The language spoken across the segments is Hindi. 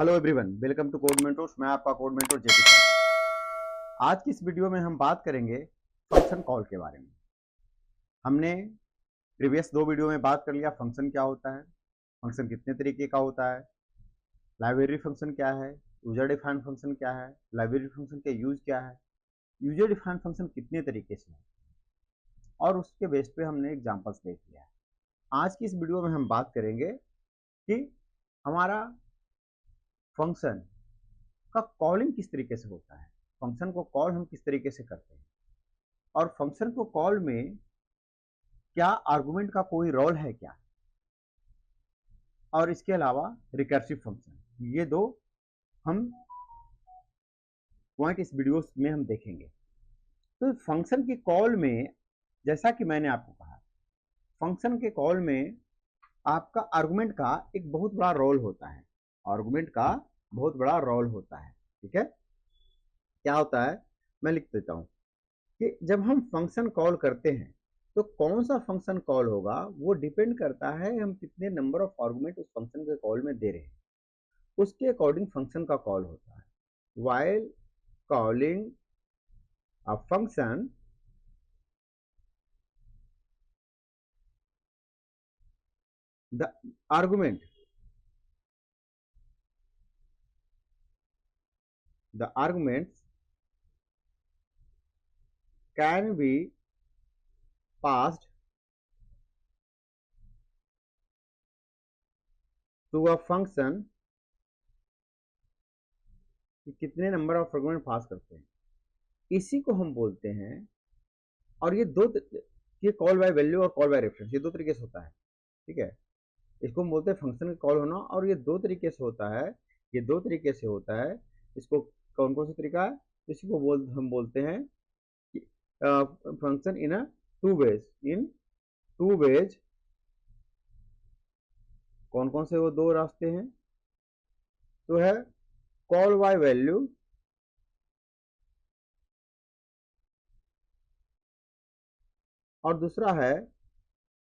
Hello everyone, welcome to code mentors. मैं आपका कोड मेंटोर जेपी सर। आज की इस वीडियो में हम बात करेंगे फंक्शन कॉल के बारे में। हमने प्रीवियस 2 वीडियो में बात कर लिया फंक्शन क्या होता है, फंक्शन कितने तरीके का होता है, लाइब्रेरी फंक्शन क्या है, यूजर डिफाइंड फंक्शन क्या है, लाइब्रेरी फंक्शन के यूज क्या है, यूजर डिफाइंड फंक्शन कितने तरीके से है, और उसके बेस पे हमने एग्जाम्पल्स देख लिया है। आज की इस वीडियो में हम बात करेंगे कि हमारा फंक्शन का कॉलिंग किस तरीके से होता है, फंक्शन को कॉल हम किस तरीके से करते हैं, और फंक्शन को कॉल में क्या आर्गुमेंट का कोई रोल है क्या, और इसके अलावा रिकर्सिव फंक्शन। ये दो हम पॉइंट इस वीडियो में हम देखेंगे। तो फंक्शन की कॉल में, जैसा कि मैंने आपको कहा, फंक्शन के कॉल में आपका आर्गुमेंट का एक बहुत बड़ा रोल होता है, आर्गुमेंट का बहुत बड़ा रोल होता है। ठीक है, क्या होता है मैं लिख देता हूं कि जब हम फंक्शन कॉल करते हैं तो कौन सा फंक्शन कॉल होगा वो डिपेंड करता है हम कितने नंबर ऑफ आर्गुमेंट उस फंक्शन के कॉल में दे रहे हैं, उसके अकॉर्डिंग फंक्शन का कॉल होता है। While calling a function, the arguments can be passed to a function। कितने नंबर ऑफ आर्गुमेंट पास करते हैं, इसी को हम बोलते हैं। और ये कॉल बाय वैल्यू और कॉल बाय रेफरेंस, ये दो तरीके से होता है। ठीक है, इसको हम बोलते हैं फंक्शन का कॉल होना, और ये दो तरीके से होता है। ये दो तरीके से होता है। इसको कौन कौन सा तरीका है, इसी को हम बोलते हैं फंक्शन इन टू वेज। कौन कौन से वो दो रास्ते हैं, तो है कॉल बाय वैल्यू और दूसरा है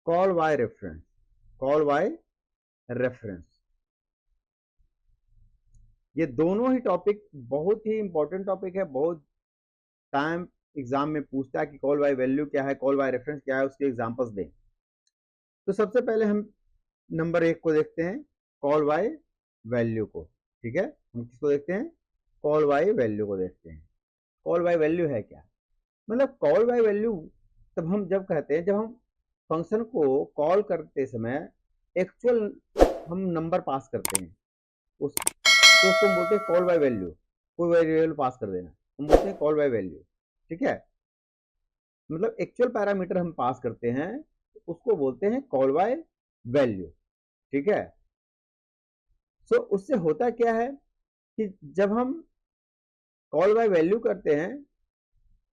call by reference. Call by reference, ये दोनों ही टॉपिक बहुत ही इंपॉर्टेंट टॉपिक है। बहुत टाइम एग्जाम में पूछता है कि कॉल बाय वैल्यू क्या है, कॉल बाय रेफरेंस क्या है, उसके एग्जांपल्स दें। तो सबसे पहले हम नंबर 1 को देखते हैं, कॉल बाय वैल्यू को। ठीक है, हम किसको देखते हैं, कॉल बाय वैल्यू को देखते हैं। कॉल बाय वैल्यू है क्या, मतलब कॉल बाय वैल्यू तब हम जब कहते हैं, जब हम फंक्शन को कॉल करते समय एक्चुअल हम नंबर पास करते हैं उस, तो उसको हम बोलते हैं कॉल बाय वैल्यू। कोई वेरिएबल पास कर देना, हम बोलते हैं कॉल बाय वैल्यू। ठीक है, मतलब एक्चुअल पैरामीटर हम पास करते हैं, उसको बोलते हैं कॉल बाय वैल्यू। ठीक है, सो उससे होता क्या है कि जब हम कॉल बाय वैल्यू करते हैं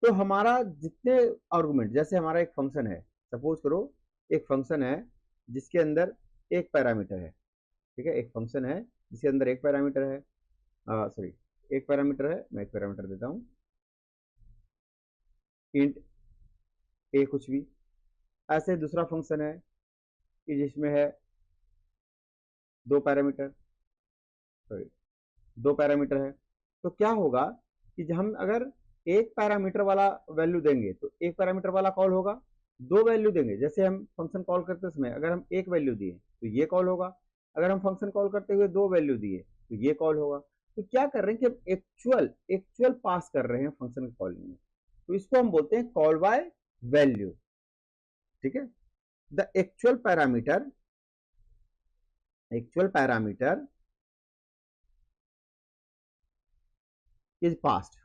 तो हमारा जितने आर्गुमेंट, जैसे हमारा एक फंक्शन है, सपोज करो एक फंक्शन है जिसके अंदर एक पैरामीटर है। ठीक है, एक फंक्शन है जिसके अंदर एक पैरामीटर है, सॉरी एक पैरामीटर है, मैं एक पैरामीटर देता हूं इंट ए कुछ भी। ऐसे दूसरा फंक्शन है कि जिसमें है दो पैरामीटर, सॉरी दो पैरामीटर है। तो क्या होगा कि जब हम अगर एक पैरामीटर वाला वैल्यू देंगे तो एक पैरामीटर वाला कॉल होगा, दो वैल्यू देंगे, जैसे हम फंक्शन कॉल करते समय अगर हम एक वैल्यू दिए तो ये कॉल होगा, अगर हम फंक्शन कॉल करते हुए दो वैल्यू दिए तो ये कॉल होगा। तो क्या कर रहे हैं कि हम एक्चुअल पास कर रहे हैं फंक्शन कॉलिंग में, तो इसको हम बोलते हैं कॉल बाय वैल्यू। ठीक है, the actual parameter is passed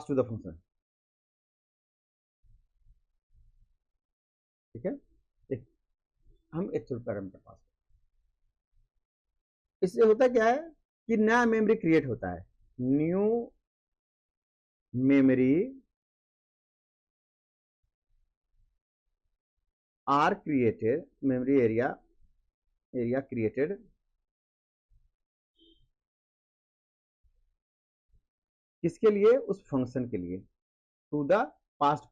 to the function। ठीक है, हम एक्चुअल पैरामीटर पास, इससे होता क्या है कि नया मेमोरी क्रिएट होता है, new memory are created, memory area created किसके लिए, उस फंक्शन के लिए, to the passed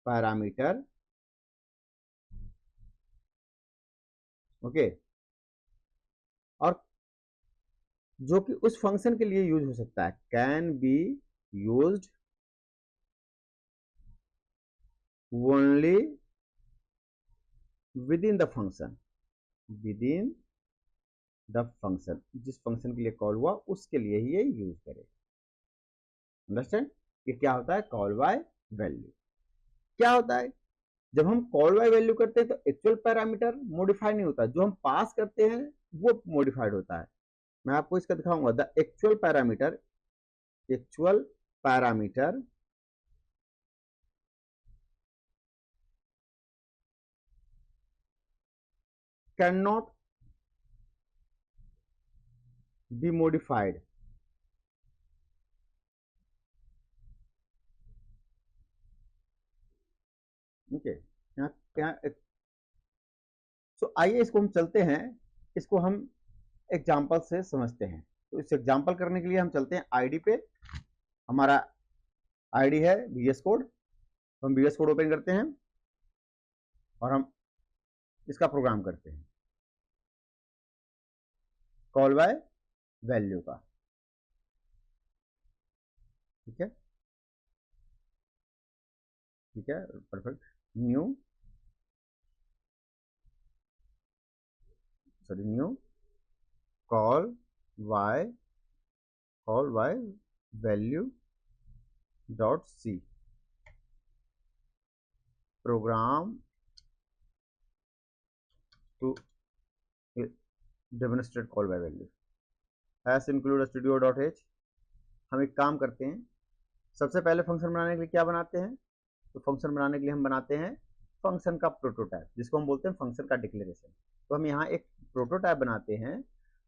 parameter okay. और जो कि उस फंक्शन के लिए यूज हो सकता है, can be used only with in the function, with in the function, जिस फंक्शन के लिए कॉल हुआ उसके लिए ही ये यूज करे। अंडरस्टैंड? ये क्या होता है? Call by value. क्या होता है जब हम कॉल बाय वैल्यू करते हैं तो एक्चुअल पैरामीटर मॉडिफाई नहीं होता, जो हम पास करते हैं वो मॉडिफाइड होता है। मैं आपको इसका दिखाऊंगा। The actual parameter, actual parameter can not be modified. Okay, यहाँ क्या? सो आइए इसको हम चलते हैं, इसको हम एग्जाम्पल से समझते हैं। तो इस एग्जाम्पल करने के लिए हम चलते हैं आईडी पे। हमारा आईडी है VS कोड, तो हम VS कोड ओपन करते हैं और हम इसका प्रोग्राम करते हैं कॉल बाय वैल्यू का। ठीक है, ठीक है, perfect. New, sorry, new call by value dot C, program to demonstrate call by value S include studio dot H. हम एक काम करते हैं, सबसे पहले फंक्शन बनाने के लिए क्या बनाते हैं? तो फंक्शन बनाने के लिए हम बनाते हैं फंक्शन का प्रोटोटाइप, जिसको हम बोलते हैं फंक्शन का डिक्लेरेशन। तो हम यहाँ एक प्रोटोटाइप बनाते हैं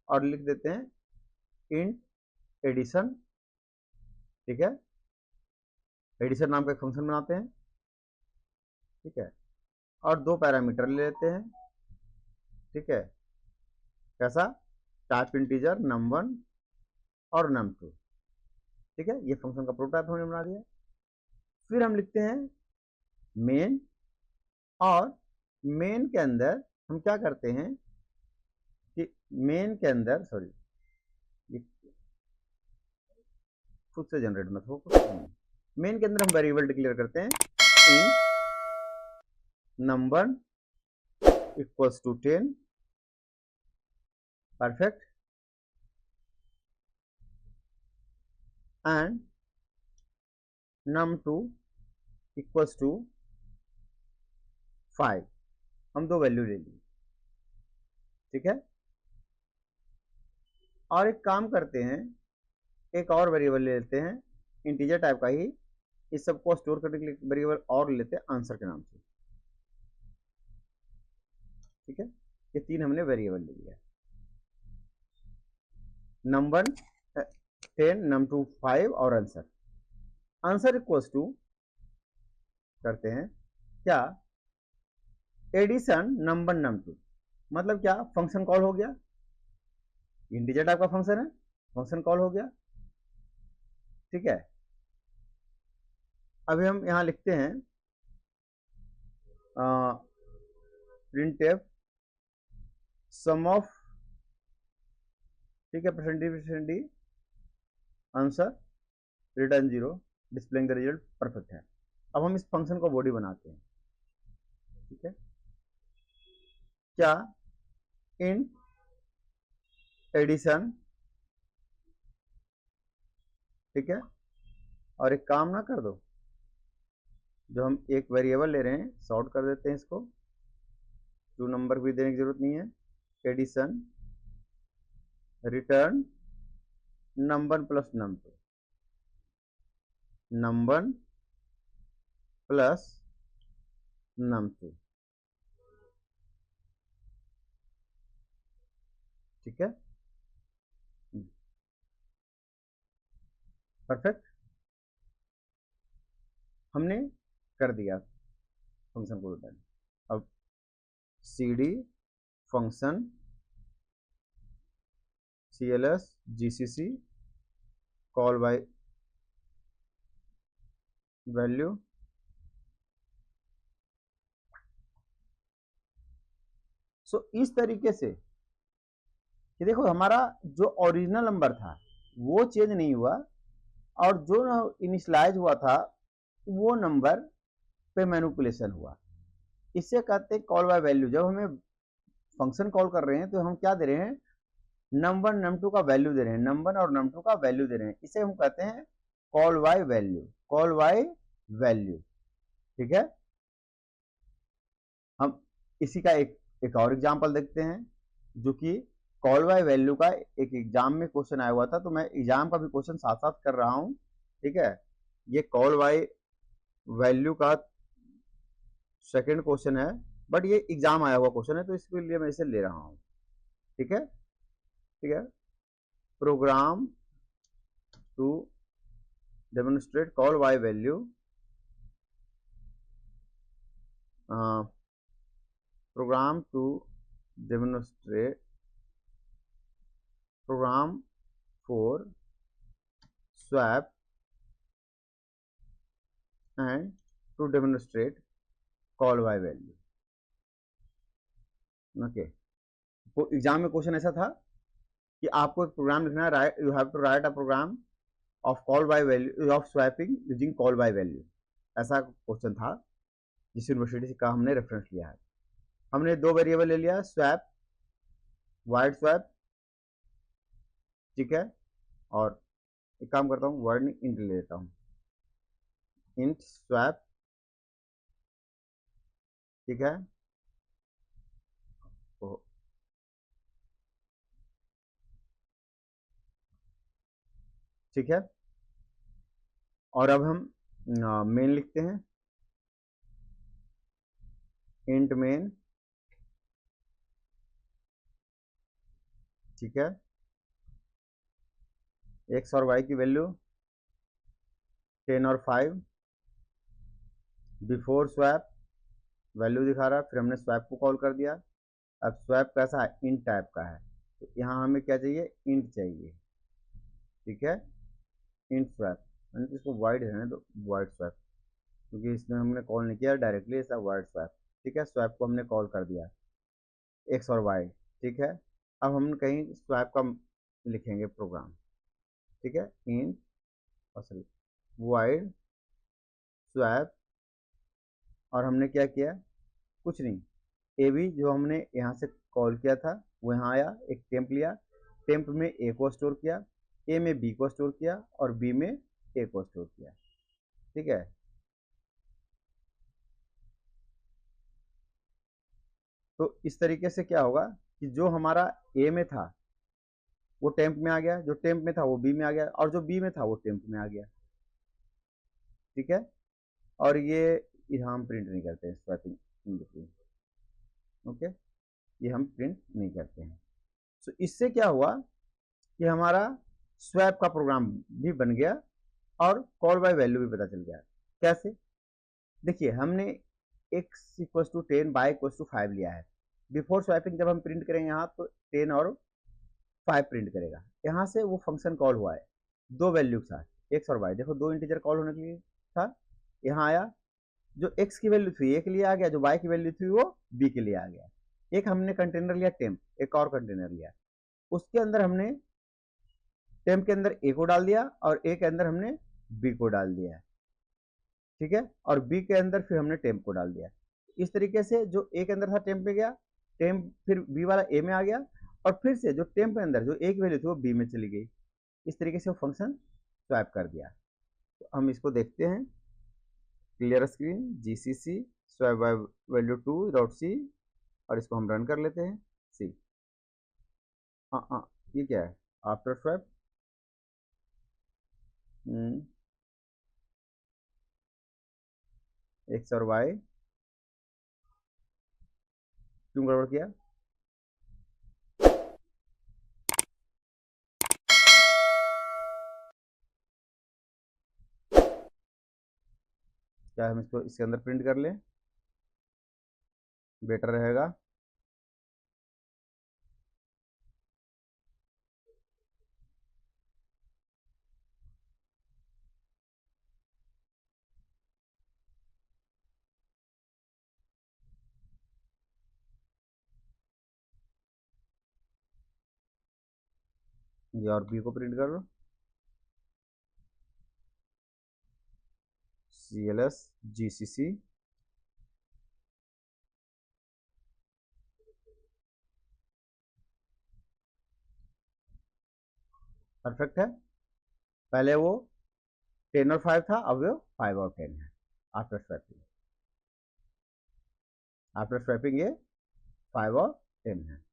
और लिख देते हैं इंट एडिशन। ठीक है, एडिशन नाम का एक फंक्शन बनाते हैं। ठीक है, और दो पैरामीटर ले लेते हैं। ठीक है, कैसा? टाइप इंटीजर num1 और num2। ठीक है, ये फंक्शन का प्रोटोटाइप हमने बना दिया। फिर हम लिखते हैं मेन, और मेन के अंदर हम क्या करते हैं कि मेन के अंदर, सॉरी, खुद से जनरेट मत हो, मेन के अंदर हम वेरिएबल डिक्लेयर करते हैं in number equals to 10। Perfect. And num2 equals to 5। हम दो वैल्यू ले ली। ठीक है, और एक काम करते हैं, एक और वेरिएबल ले लेते हैं इंटीजर टाइप का ही, इस सबको स्टोर करने के लिए वेरिएबल और लेते हैं आंसर के नाम से। ठीक है, ये तीन हमने वेरिएबल ले लिया। नंबर 10, num2 5 और आंसर। आंसर इक्वल्स टू करते हैं क्या? Addition number num2। मतलब क्या? फंक्शन कॉल हो गया, इंटीजर टाइप का फंक्शन है, फंक्शन कॉल हो गया। ठीक है, अभी हम यहां लिखते हैं प्रिंटफ सम ऑफ, ठीक है, %d answer return 0 displaying the result. Perfect है। अब हम इस फंक्शन को बॉडी बनाते हैं। ठीक है, क्या? In addition. ठीक है, और एक काम ना कर दो, जो हम एक वेरिएबल ले रहे हैं सॉर्ट कर देते हैं इसको, टू नंबर भी देने की जरूरत नहीं है। Addition return number plus num2, number plus num2। ठीक है, परफेक्ट। हमने कर दिया फंक्शन को रिटर्न। अब cd function cls gcc call by value so इस तरीके से कि देखो हमारा जो ओरिजिनल नंबर था वो चेंज नहीं हुआ, और जो इनिशियलाइज हुआ था वो नंबर पे मैनिपुलेशन हुआ। इसे कहते हैं कॉल बाय वैल्यू। जब हमें फंक्शन कॉल कर रहे हैं तो हम क्या दे रहे हैं, नंबर num2 का वैल्यू दे रहे हैं, नंबर और num2 का वैल्यू दे रहे हैं, इसे हम कहते हैं call by value, call by value. ठीक है, हम इसी का एक और एग्जांपल देखते हैं, जो कि कॉल बाय वैल्यू का एक एग्जाम में क्वेश्चन आया हुआ था, तो मैं एग्जाम का भी क्वेश्चन साथ साथ कर रहा हूं। ठीक है, ये कॉल बाय वैल्यू का सेकंड क्वेश्चन है, बट ये एग्जाम आया हुआ क्वेश्चन है तो इसके लिए मैं इसे ले रहा हूं। ठीक है, ठीक है, program to demonstrate call by value, program to demonstrate program for swap and to demonstrate call by value। Okay, तो एग्जाम में क्वेश्चन ऐसा था कि आपको एक प्रोग्राम लिखना है, you have to write a program of call by value of swapping using call by value. ऐसा क्वेश्चन था जिस यूनिवर्सिटी का हमने रेफरेंस लिया है। हमने दो वेरिएबल ले लिया, स्वैप, वाइड स्वैप, ठीक है, और एक काम करता हूँ, वर्ड इंट ले लेता हूँ, इंट स्वैप, ठीक है, तो ठीक है, और अब हम मेन लिखते हैं, इंट मेन, ठीक है, एक्स और वाई की वैल्यू 10 और 5, बिफोर स्वैप वैल्यू दिखा रहा है, फिर हमने स्वैप को कॉल कर दिया। अब स्वैप कैसा है, इंट टाइप का है, तो यहाँ हमें क्या चाहिए, इंट चाहिए। ठीक है, इंट स्वैप, मैंने इसको वाइड है ना, तो वाइड स्वैप, क्योंकि इसमें हमने कॉल नहीं किया डायरेक्टली, ऐसा वाइड स्वैप। ठीक है, स्वैप को हमने कॉल कर दिया, एक्स और वाई। ठीक है, अब हम कहीं स्वैप का लिखेंगे प्रोग्राम। ठीक है, इंट और सॉरी वाइड स्वैप, और हमने क्या किया, कुछ नहीं, ए बी जो हमने यहाँ से कॉल किया था वो यहाँ आया, एक टेम्प लिया, टेम्प में ए को स्टोर किया, ए में बी को स्टोर किया, और बी में ए को स्टोर किया। ठीक है, तो इस तरीके से क्या होगा कि जो हमारा ए में था वो टेम्प में आ गया, जो टेम्प में था वो बी में आ गया, और जो बी में था वो टेम्प में आ गया। ठीक है, और ये यहाँ हम प्रिंट नहीं करते हैं, स्वैपिंग इन बिटवीन। ओके, ये हम प्रिंट नहीं करते हैं। तो इससे क्या हुआ कि हमारा स्वैप का प्रोग्राम भी बन गया और कॉल बाय वैल्यू भी पता चल गया। कैसे, देखिए हमने x equal to 10 y equal to 5 लिया है। बिफोर स्वैपिंग जब हम प्रिंट करेंगे यहाँ तो 10 और 5 प्रिंट करेगा। यहाँ से वो फंक्शन कॉल हुआ है दो वैल्यू के साथ, एक्स और वाई। देखो दो इंटीजर कॉल होने के लिए था, यहाँ आया, जो एक्स की वैल्यू थी ए के लिए आ गया, जो वाई की वैल्यू थी वो बी के लिए आ गया। एक हमने कंटेनर लिया टेम्प, एक और कंटेनर लिया, उसके अंदर हमने टेम्प के अंदर ए को डाल दिया और ए के अंदर हमने बी को डाल दिया। ठीक है, और बी के अंदर फिर हमने टेम्प को डाल दिया। इस तरीके से जो ए के अंदर था टेम्प में गया, टेम्प फिर बी वाला ए में आ गया, और फिर से जो टेम्प के अंदर जो ए की वैल्यू थी वो बी में चली गई। इस तरीके से वो फंक्शन स्वैप कर दिया। तो हम इसको देखते हैं, clear screen, GCC swap by value 2 dot C, और इसको हम रन कर लेते हैं। सी, हाँ हाँ, ये क्या है, आफ्टर स्वैप, एक्स और वाई क्यों गड़बड़ किया, क्या हम इसको इसके अंदर प्रिंट कर लें, बेटर रहेगा। ये और बी को प्रिंट कर लो, CLS GCC परफेक्ट है। पहले वो 10 और 5 था, अब वो 5 और 10 है आफ्टर स्वैपिंग। आफ्टर स्वैपिंग ये 5 और 10 है।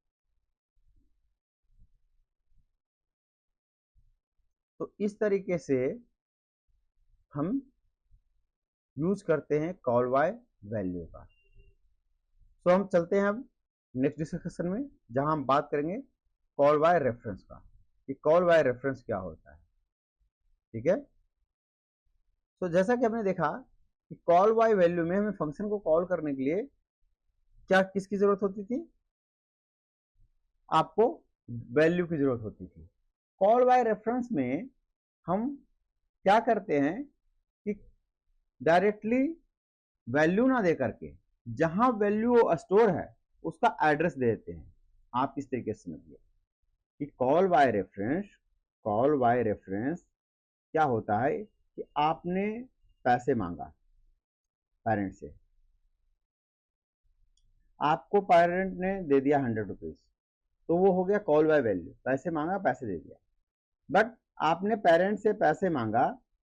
तो इस तरीके से हम यूज करते हैं कॉल बाय वैल्यू का। तो हम चलते हैं अब नेक्स्ट डिस्कशन में, जहां हम बात करेंगे कॉल बाय रेफरेंस का, कि कॉल बाय रेफरेंस क्या होता है। ठीक है। तो जैसा कि हमने देखा कि कॉल बाय वैल्यू में हमें फंक्शन को कॉल करने के लिए क्या किसकी जरूरत होती थी, आपको वैल्यू की जरूरत होती थी। कॉल बाय रेफरेंस में हम क्या करते हैं कि डायरेक्टली वैल्यू ना दे करके जहां वैल्यू स्टोर है उसका एड्रेस दे देते हैं। आप इस तरीके से समझिए कि कॉल बाय रेफरेंस क्या होता है कि आपने पैसे मांगा पेरेंट से, आपको पेरेंट ने दे दिया 100 रुपीज, तो वो हो गया कॉल बाय वैल्यू, पैसे मांगा पैसे दे दिया। बट आपने पेरेंट से पैसे मांगा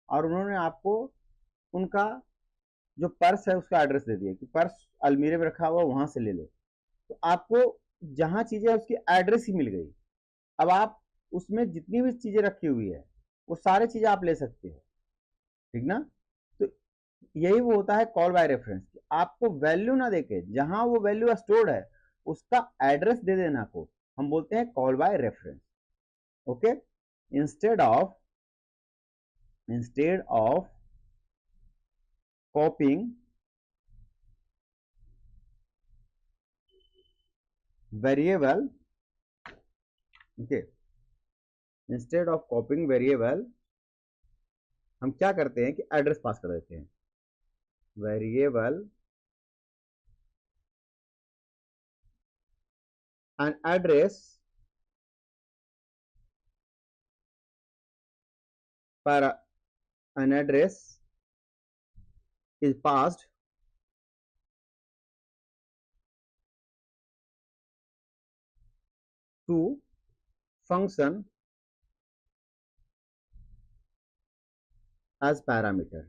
और उन्होंने आपको उनका जो पर्स है उसका एड्रेस दे दिया कि पर्स अलमीरे में रखा हुआ वहां से ले लो। तो आपको जहां चीजें उसकी एड्रेस ही मिल गई। अब आप उसमें जितनी भी चीजें रखी हुई है वो सारी चीजें आप ले सकते हो, ठीक ना। तो यही वो होता है कॉल बाय रेफरेंस, आपको वैल्यू ना देके जहां वो वैल्यू स्टोर्ड है उसका एड्रेस दे देना को हम बोलते हैं call by reference. Okay. Instead of कॉपिंग variable, okay, instead of कॉपिंग variable हम क्या करते हैं कि एड्रेस पास कर देते हैं। वेरिएबल एंड एड्रेस पर an address is passed to function as parameter।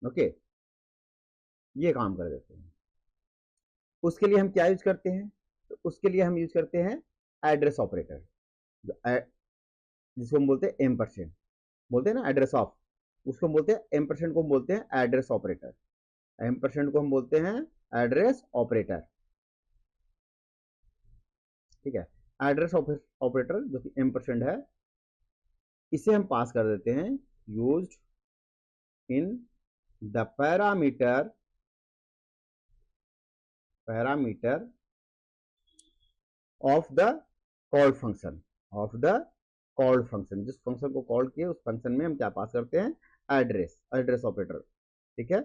Okay, ये काम कर देते हैं। उसके लिए हम क्या यूज करते हैं, तो उसके लिए हम यूज करते हैं एड्रेस ऑपरेटर, जिसको हम बोलते हैं एम्परसेंड, बोलते हैं ना एड्रेस ऑफ, उसको हम बोलते हैं एम्परसेंड को हम बोलते हैं एड्रेस ऑपरेटर। एम्परसेंड को हम बोलते हैं एड्रेस ऑपरेटर। ठीक है। एड्रेस ऑपरेटर जो कि एम्परसेंड है, इसे हम पास कर देते हैं used in the parameter of the called function, जिस फंक्शन को कॉल किए उस फंक्शन में हम क्या पास करते हैं, एड्रेस ऑपरेटर। ठीक है।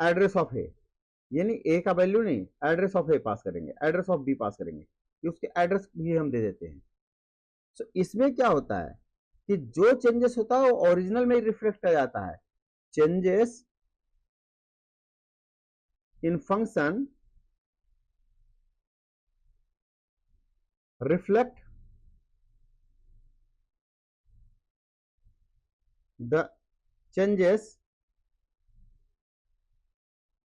एड्रेस ऑफ ए, यानी ए का वैल्यू नहीं, एड्रेस ऑफ ए पास करेंगे, एड्रेस ऑफ बी पास करेंगे, कि उसके एड्रेस भी हम दे देते हैं। तो इसमें क्या होता है कि जो चेंजेस होता है वो ओरिजिनल में रिफ्लेक्ट आ जाता है। Changes in function reflect the changes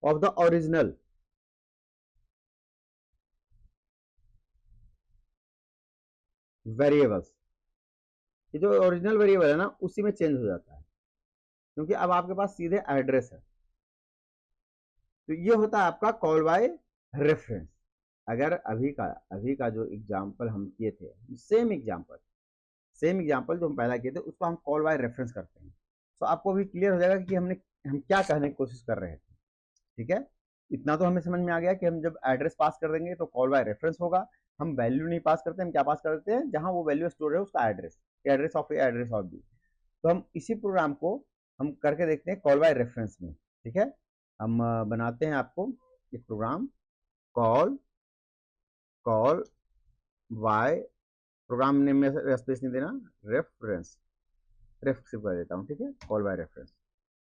of the original variables। ये जो ओरिजिनल वेरिएबल है ना उसी में चेंज हो जाता है, क्योंकि अब आपके पास सीधे एड्रेस है। तो ये होता है आपका कॉल बाय रेफरेंस। अगर अभी का जो एग्जांपल हम किए थे, सेम एग्जांपल जो हम पहला किए थे उसको हम कॉल बाय रेफरेंस करते हैं। तो आपको भी क्लियर हो जाएगा कि हम क्या कहने की कोशिश कर रहे थे। ठीक है। इतना तो हमें समझ में आ गया कि हम जब एड्रेस पास कर देंगे तो कॉल बाय रेफरेंस होगा। हम वैल्यू नहीं पास करते, हम क्या पास कर देते हैं, जहां वो वैल्यू स्टोर है उसका address of a, address of b. तो हम इसी प्रोग्राम को हम करके देखते हैं कॉल बाय रेफरेंस में। ठीक है। हम बनाते हैं आपको एक program, call by, program name में स्पेस नहीं देना, रेफरेंस सिर्फ कर देता हूँ, ठीक है, कॉल बाय रेफरेंस।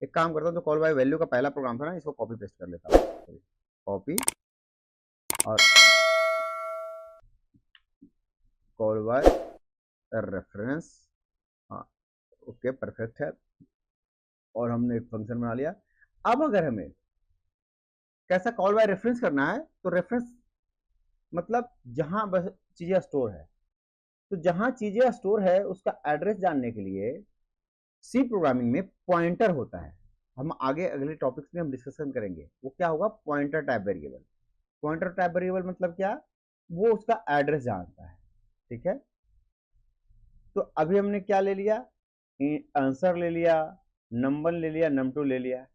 एक काम करता हूँ, तो कॉल बाय वैल्यू का पहला प्रोग्राम था ना, इसको कॉपी पेस्ट कर लेता हूँ, कॉपी, और कॉल बाय रेफरेंस, हाँ ओके परफेक्ट है, और हमने एक फंक्शन बना लिया। अब अगर हमें कैसा कॉल बाय रेफरेंस करना है, तो रेफरेंस मतलब जहां बस चीजें स्टोर है, तो जहां चीजें स्टोर है उसका एड्रेस जानने के लिए सी प्रोग्रामिंग में पॉइंटर होता है। हम आगे अगले टॉपिक्स में हम डिस्कशन करेंगे वो क्या होगा, pointer type variable. Pointer type variable मतलब क्या, वो उसका एड्रेस जानता है, ठीक है। तो अभी हमने क्या ले लिया, आंसर ले लिया, नंबर ले लिया, num2 ले लिया।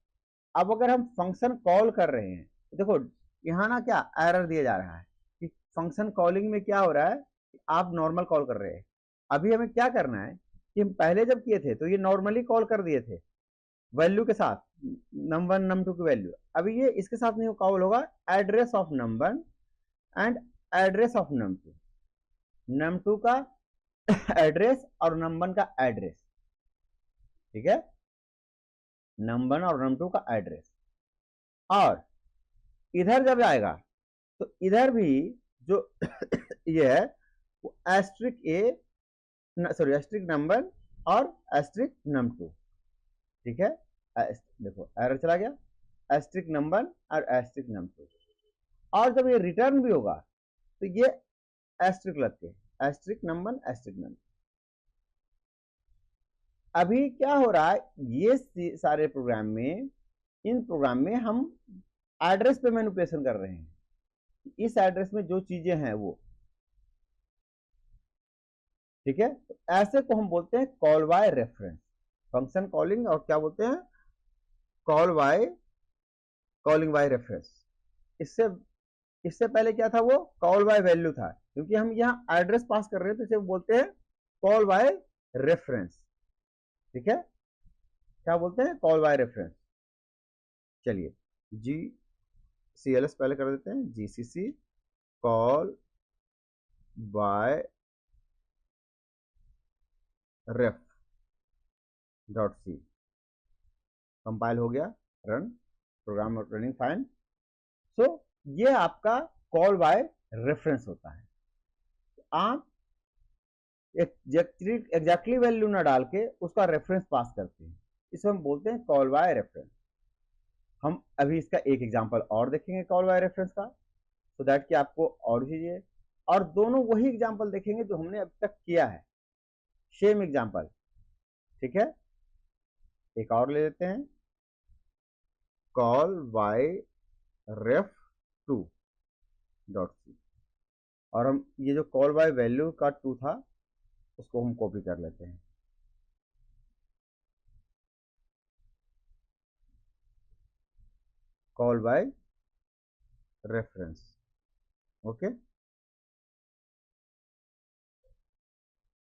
अब अगर हम फंक्शन कॉल कर रहे हैं, देखो यहाँ ना क्या एरर दिया जा रहा है कि फंक्शन कॉलिंग में क्या हो रहा है कि आप नॉर्मल कॉल कर रहे हैं। अभी हमें क्या करना है कि हम पहले जब किए थे तो ये नॉर्मली कॉल कर दिए थे वैल्यू के साथ, num1 num2 की वैल्यू। अभी ये इसके साथ नहीं कॉल होगा, address of num1 and address of num2, num2 का एड्रेस और num1 का एड्रेस, ठीक है, num1 और num2 का एड्रेस। और इधर जब आएगा तो इधर भी जो ये है वो एस्ट्रिक ए, सॉरी एस्ट्रिक नंबर और एस्ट्रिक num2, ठीक है। देखो एरर चला गया, एस्ट्रिक नंबर और एस्ट्रिक num2। और जब ये रिटर्न भी होगा तो ये एस्ट्रिक लग के एस्ट्रिक नंबर एस्ट्रिक नंबर। अभी क्या हो रहा है, ये सारे प्रोग्राम में, इन प्रोग्राम में हम एड्रेस पे मैनिपुलेशन कर रहे हैं, इस एड्रेस में जो चीजें हैं वो, ठीक है। तो ऐसे को हम बोलते हैं call by reference, function calling, और क्या बोलते हैं, कॉलिंग बाय रेफरेंस। इससे इससे पहले क्या था, वो कॉल बाय वैल्यू था, क्योंकि हम यहाँ एड्रेस पास कर रहे हैं तो इसे बोलते हैं कॉल बाय रेफरेंस, ठीक है। क्या बोलते हैं, कॉल बाय रेफरेंस। चलिए जी सी एल एस पहले कर देते हैं, जी सी सी कॉल बाय रेफ डॉट सी, कंपाइल हो गया, रन, प्रोग्राम रनिंग फाइन। सो ये आपका कॉल बाय रेफरेंस होता है। आप एग्जैक्टली वैल्यू ना डाल के उसका रेफरेंस पास करते हैं, इसे हम बोलते हैं कॉल बाय रेफरेंस। हम अभी इसका एक एग्जांपल और देखेंगे कॉल बाय रेफरेंस का, सो दैट कि आपको और चीजें, और दोनों वही एग्जांपल देखेंगे जो हमने अब तक किया है, सेम एग्जांपल, ठीक है। एक और ले लेते हैं, call bye ref to dot C, और हम ये जो कॉल बाय वैल्यू का टू था उसको हम कॉपी कर लेते हैं, कॉल बाय रेफरेंस, ओके।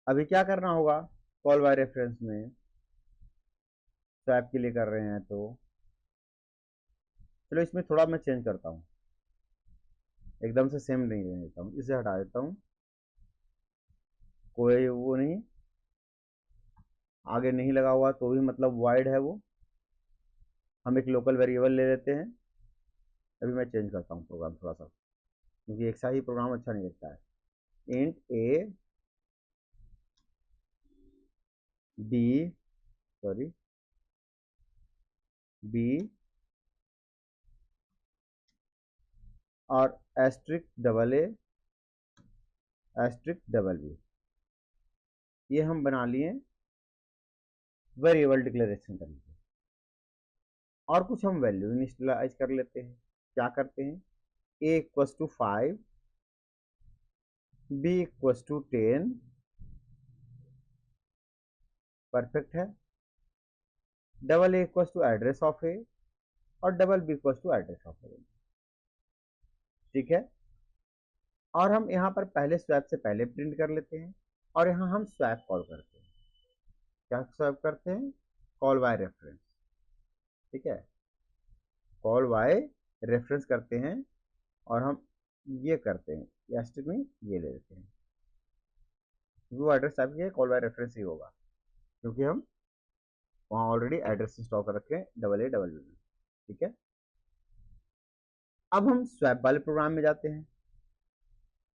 अभी क्या करना होगा कॉल बाय रेफरेंस में, स्वैप के लिए कर रहे हैं तो चलो इसमें थोड़ा मैं चेंज करता हूँ, एकदम से सेम नहीं रहने देता हूँ, इसे हटा देता हूँ, कोई वो नहीं, आगे नहीं लगा हुआ तो भी मतलब वाइड है वो। हम एक लोकल वेरिएबल ले लेते हैं, अभी मैं चेंज करता हूँ प्रोग्राम थोड़ा सा, क्योंकि एक सा ही प्रोग्राम अच्छा नहीं लगता है। Int A B, sorry B और asterisk double A asterisk double B, ये हम बना लिए वेरिएबल डिक्लेरेशन कर लिए। और कुछ हम वैल्यू इनिशियलाइज कर लेते हैं, क्या करते हैं, a equals to 5, b equals to 10, perfect है, double A equals to address of A और double B equals to address of A, ठीक है। और हम यहाँ पर पहले स्वैप से पहले प्रिंट कर लेते हैं, और यहाँ हम स्वैप कॉल करते हैं, क्या स्वैप करते हैं, कॉल बाय रेफरेंस, ठीक है, कॉल बाय रेफरेंस करते हैं, और हम ये करते हैं, या स्ट्रिंग में ये ले लेते हैं, वो एड्रेस टाइप के कॉल बाय रेफरेंस ही होगा, क्योंकि हम वहाँ ऑलरेडी एड्रेस इंस्टॉल कर रखे हैं AA में। ठीक है, अब हम स्वैप वाले प्रोग्राम में जाते हैं,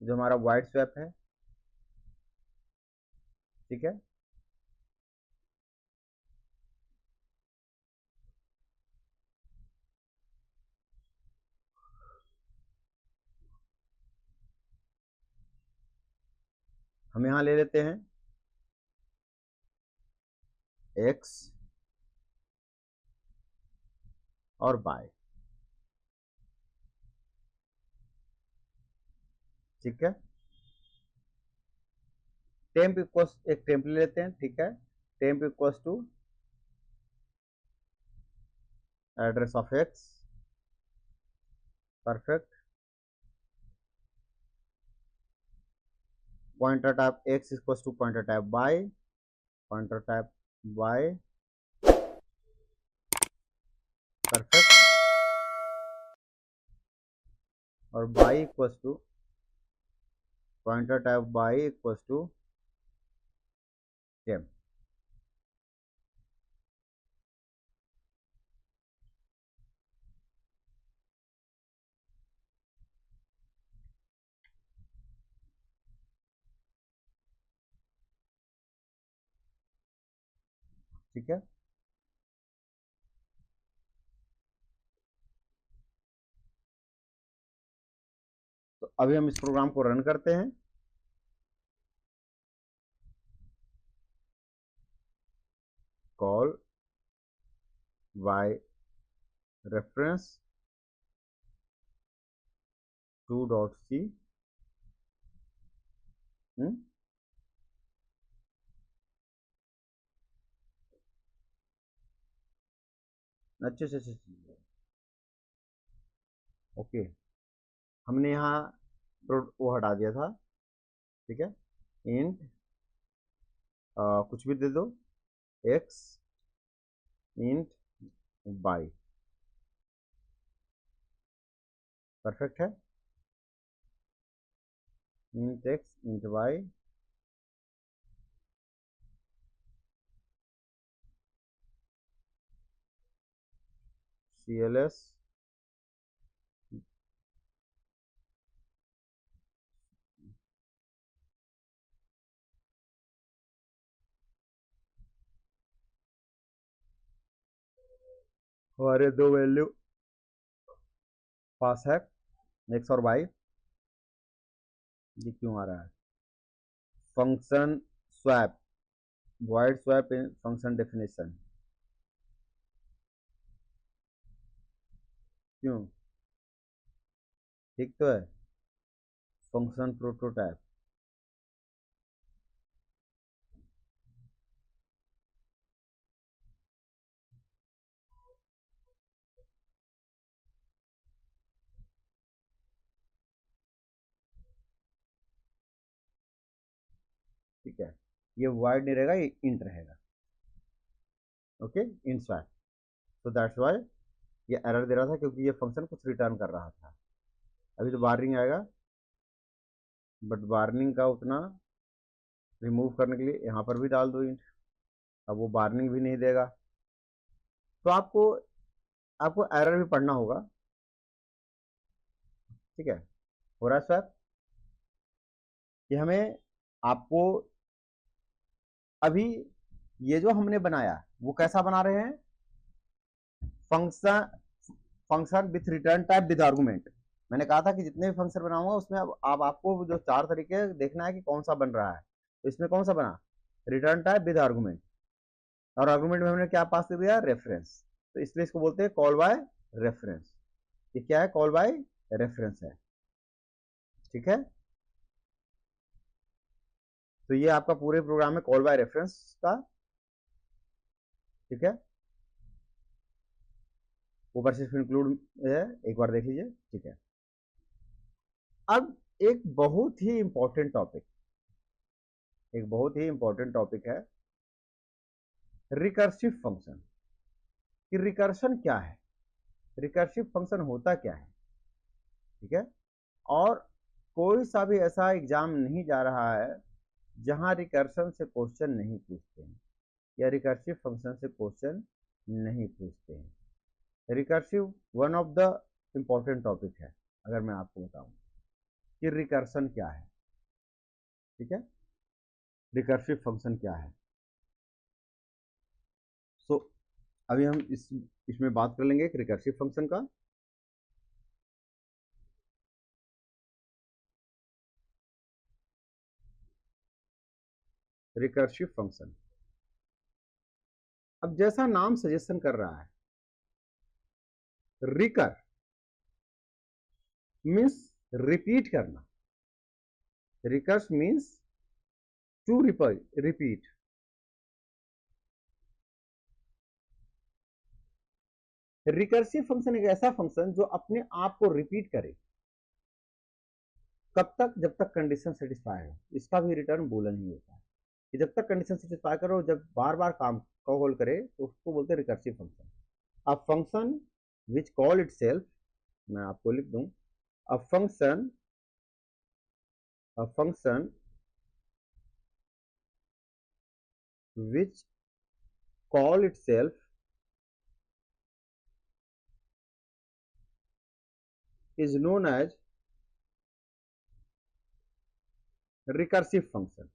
जो हमारा वाइड स्वैप है। ठीक है, हम यहां ले लेते हैं x और y। ठीक है, टेम्प इक्वल्स, एक टेम्प ले लेते हैं। ठीक है, temp equals to address of x, perfect, pointer type x equals to pointer type y, pointer type y, perfect, और y equals to pointer type y equals to temp. ठीक है, तो अभी हम इस प्रोग्राम को रन करते हैं। कॉल बाय रेफरेंस 2.c, अच्छे से ओके, हमने यहाँ वो हटा दिया था। ठीक है, इंट कुछ भी दे दो, x इंट y, परफेक्ट है, int x int y, cls हमारे दो वैल्यू पास है, x और y। ये क्यों आ रहा है? Function swap, void swap in function definition, क्यों? ठीक तो है, फंक्शन प्रोटोटाइप। ठीक है, ये void नहीं रहेगा, ये इंट रहेगा। ओके, इंट स्वैप, तो दैट्स वाई ये एरर दे रहा था, क्योंकि ये फंक्शन कुछ रिटर्न कर रहा था। अभी तो वार्निंग आएगा, बट वार्निंग का उतना रिमूव करने के लिए यहाँ पर भी डाल दो इंट, अब वो वार्निंग भी नहीं देगा। तो आपको आपको एरर भी पढ़ना होगा। ठीक है, हो रहा है स्वैप, कि हमें आपको अभी ये जो हमने बनाया वो कैसा बना रहे हैं, function function with return type with argument. मैंने कहा था कि जितने भी फंक्शन बनाऊंगा उसमें अब आपको जो 4 तरीके देखना है कि कौन सा बन रहा है। तो इसमें कौन सा बना, रिटर्न टाइप विद आर्गुमेंट, और आर्गुमेंट में हमने क्या पास कर दिया, रेफरेंस। तो इसलिए इसको बोलते हैं कॉल बाय रेफरेंस। ये क्या है, कॉल बाय रेफरेंस है। ठीक है, तो ये आपका पूरे प्रोग्राम में कॉल बाय रेफरेंस का। ठीक है, ऊपर से इंक्लूड है, एक बार देख लीजिए। ठीक है, अब एक बहुत ही इंपॉर्टेंट टॉपिक, एक बहुत ही इंपॉर्टेंट टॉपिक है रिकर्सिव फंक्शन। कि रिकर्शन क्या है, रिकर्सिव फंक्शन होता क्या है। ठीक है, और कोई सा भी ऐसा एग्जाम नहीं जा रहा है जहां रिकर्शन से क्वेश्चन नहीं पूछते हैं या रिकर्सिव फंक्शन से क्वेश्चन नहीं पूछते हैं। Recursive one of the important topic है। अगर मैं आपको बताऊं कि रिकर्शन क्या है, ठीक है, रिकर्सिव फंक्शन क्या है, सो अभी हम इसमें बात कर लेंगे एक रिकर्सिव फंक्शन का। रिकर्सिव फंक्शन, अब जैसा नाम सजेशन कर रहा है, रिकर मीन्स रिपीट करना, recurs means to repeat. Recursive function एक ऐसा फंक्शन जो अपने आप को रिपीट करे, कब तक, जब तक कंडीशन सेटिस्फाई हो। इसका भी रिटर्न बूलियन ही होता है कि जब तक कंडीशन सेटिस्फाई करो, जब बार बार काम को होल्ड करे तो उसको बोलते हैं recursive function. A function which call itself, मैं आपको लिख दूं, a function which call itself is known as recursive function।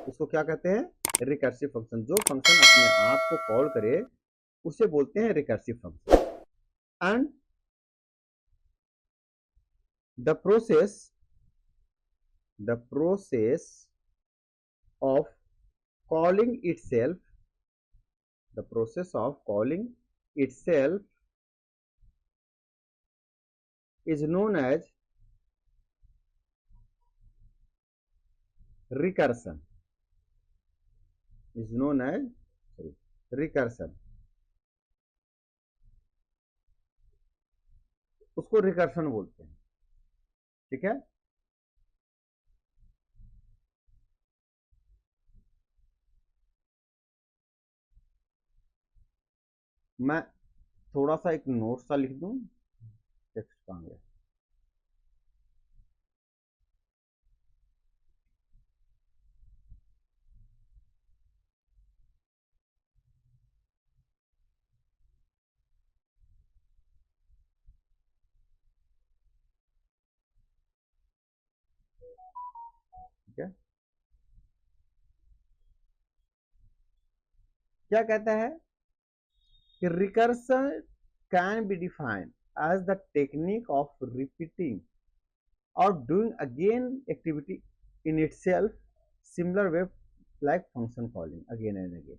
इसको क्या कहते हैं? Recursive function. जो फंक्शन अपने आप को कॉल करे उसे बोलते हैं recursive function. And the process of calling itself, the process of calling itself is known as recursion, is known as recursion। उसको रिकर्शन बोलते हैं, ठीक है। मैं थोड़ा सा एक नोट सा लिख दूं, टेक्स्ट कहां गया, ठीक है। क्या कहता है कि recursion can be defined as the technique of repeating और doing again activity in itself, similar way like function calling again and again.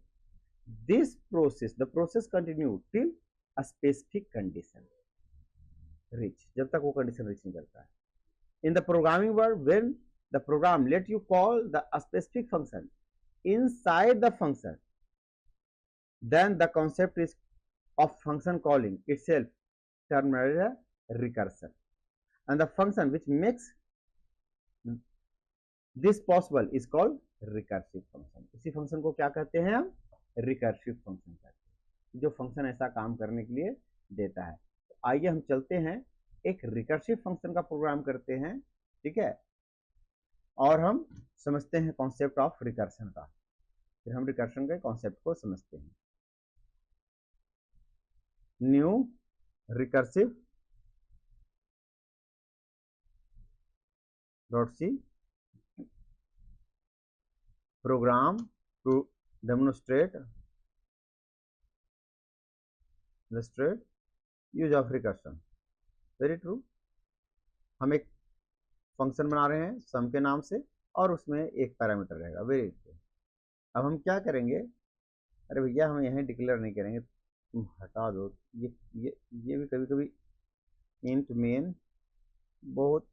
This process, the process continue till a specific condition reach, जब तक वो condition reach नहीं करता है। In the programming world, when the program let you call the a specific function inside the function, then the concept is of function calling itself termed as recursion, and the function which makes this possible is called recursive function। इसी फंक्शन को क्या कहते हैं हम? रिकर्सिव फंक्शन कहते हैं, जो फंक्शन ऐसा काम करने के लिए देता है। तो आइए हम चलते हैं एक रिकर्सिव फंक्शन का प्रोग्राम करते हैं, ठीक है, और हम समझते हैं कॉन्सेप्ट ऑफ रिकर्शन का। फिर हम रिकर्शन के कॉन्सेप्ट को समझते हैं। New recursive .c program to demonstrate use of recursion। Very true. हम एक फंक्शन बना रहे हैं सम के नाम से और उसमें एक पैरामीटर रहेगा। Very true. अब हम क्या करेंगे, अरे भैया हम यहीं डिक्लेयर नहीं करेंगे, तुम हटा दो। ये भी कभी कभी इंट मेन बहुत,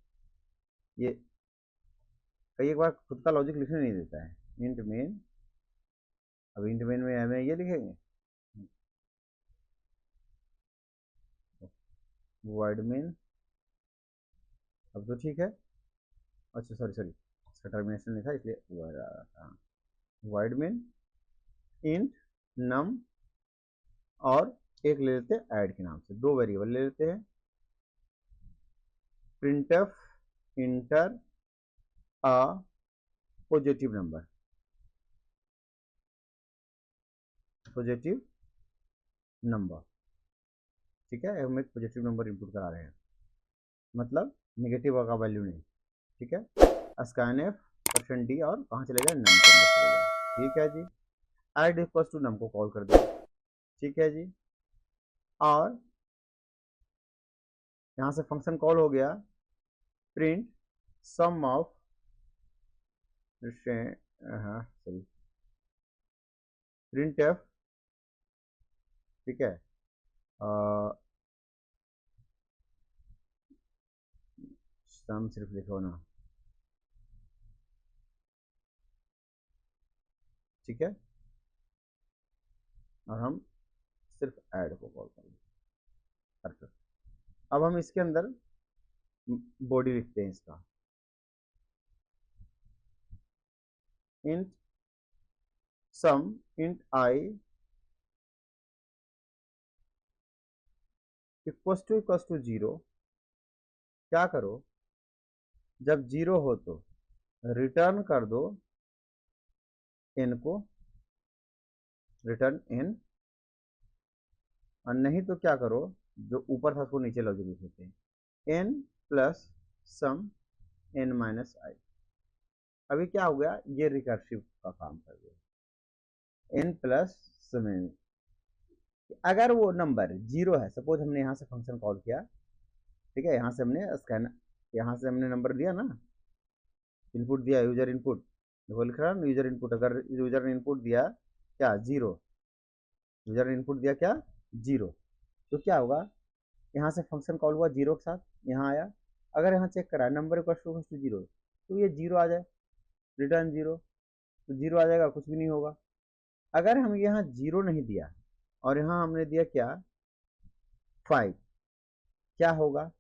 ये कई एक बार खुद का लॉजिक लिखने नहीं देता है। इंट मेन, अब इंट मेन में हमें ये लिखेंगे वॉइड मेन। अब तो ठीक है। अच्छा सॉरी इसका टर्मिनेशन नहीं था इसलिए वॉइड मेन इंट नम और एक ले लेते हैं ऐड के नाम से, दो वेरिएबल ले लेते हैं, printf inter a positive number, positive number, ठीक है, हम एक पॉजिटिव नंबर इनपुट करा रहे हैं, मतलब नेगेटिव का वैल्यू नहीं, ठीक है, स्कैनफ %d और कहाँ चले जाए, नम के अंदर चले जाए, ठीक है जी। ऐड इक्वल टू नम को कॉल कर दिया, ठीक है जी, और यहाँ से फंक्शन कॉल हो गया प्रिंट सम ऑफ, हाँ सॉरी, प्रिंट एफ, ठीक है, सम सिर्फ लिखो ना, ठीक है, और हम सिर्फ ऐड को कॉल करेंगे, परफेक्ट। अब हम इसके अंदर बॉडी लिखते हैं इसका, int sum int i equals to 0, क्या करो, जब 0 हो तो रिटर्न कर दो n को, रिटर्न n, और नहीं तो क्या करो, जो ऊपर था उसको नीचे लॉजिक लिख देते हैं, n प्लस सम n माइनस आई। अभी क्या हो गया, ये रिकर्सिव का काम कर गया, n प्लस सम n। अगर वो नंबर 0 है, सपोज हमने यहाँ से फंक्शन कॉल किया, ठीक है, यहाँ से हमने स्कैन, यहाँ से हमने नंबर दिया ना, इनपुट दिया, यूजर इनपुट, देखो लिख रहा है यूजर इनपुट, अगर यूजर ने इनपुट दिया क्या 0, यूजर ने इनपुट दिया क्या 0, तो क्या होगा, यहाँ से फंक्शन कॉल हुआ 0 के साथ, यहाँ आया, अगर यहाँ चेक करा नंबर इक्वल टू 0, तो ये 0 आ जाए, रिटर्न 0, तो 0 आ जाएगा, कुछ भी नहीं होगा। अगर हम यहाँ 0 नहीं दिया और यहाँ हमने दिया क्या 5, क्या होगा,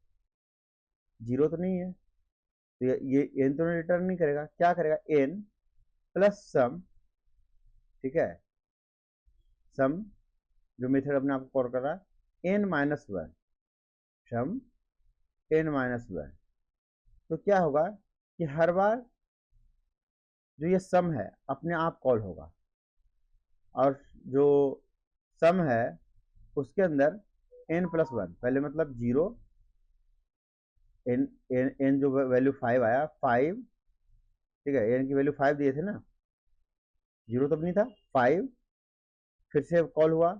0 तो नहीं है, तो ये n तो रिटर्न नहीं करेगा, क्या करेगा, n प्लस सम, ठीक है, सम जो मेथड अपने आपको कॉल कर रहा है, n माइनस 1, सम n माइनस 1, तो क्या होगा कि हर बार जो ये सम है अपने आप कॉल होगा, और जो सम है उसके अंदर n प्लस 1, पहले मतलब 0, n जो वैल्यू 5 आया 5, ठीक है, n की वैल्यू 5 दिए थे ना, 0 तब नहीं था, 5 फिर से कॉल हुआ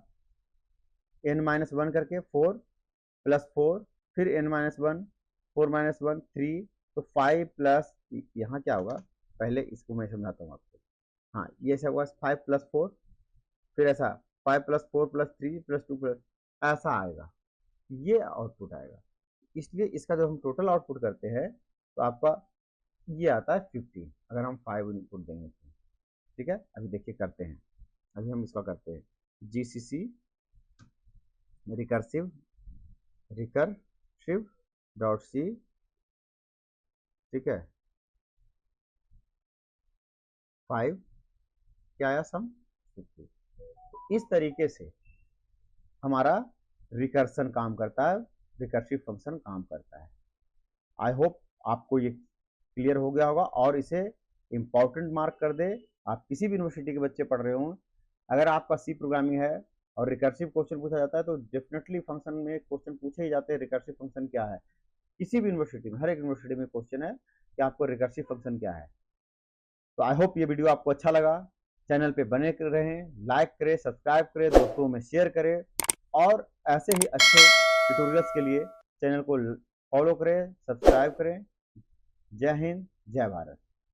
n माइनस 1 करके 4 प्लस 4, फिर n माइनस 1, 4 माइनस 1 3, तो 5 प्लस, यहाँ क्या होगा, पहले इसको मैं समझाता हूँ आपको, हाँ ये ऐसा हुआ 5 प्लस 4, फिर ऐसा 5 प्लस 4 प्लस 3 प्लस 2 प्लस, ऐसा आएगा, ये आउटपुट आएगा। इसलिए इसका जब हम टोटल आउटपुट करते हैं तो आपका ये आता है 50, अगर हम 5 इनपुट देंगे तो, ठीक है। अभी देखिए करते हैं, अभी हम इसका करते हैं जीसीसी रिकर्सिव डॉट सी, ठीक है, 5 क्या आया सम 50। इस तरीके से हमारा रिकर्सन काम करता है, रिकर्सिव फंक्शन काम करता है। आई होप आपको ये क्लियर हो गया होगा, और इसे इम्पोर्टेंट मार्क कर दे। आप किसी भी यूनिवर्सिटी के बच्चे पढ़ रहे हो, अगर आपका सी प्रोग्रामिंग है और रिकर्सिव क्वेश्चन पूछा जाता है तो डेफिनेटली फंक्शन में क्वेश्चन पूछे ही जाते हैं रिकर्सिव फंक्शन क्या है। किसी भी यूनिवर्सिटी में, हर एक यूनिवर्सिटी में क्वेश्चन है कि आपको रिकर्सिव फंक्शन क्या है। तो आई होप ये वीडियो आपको अच्छा लगा। चैनल पे बने रहें, लाइक करें, सब्सक्राइब करें, दोस्तों में शेयर करें, और ऐसे ही अच्छे ट्यूटोरियल्स के लिए चैनल को फॉलो करें, सब्सक्राइब करें। जय हिंद, जय भारत।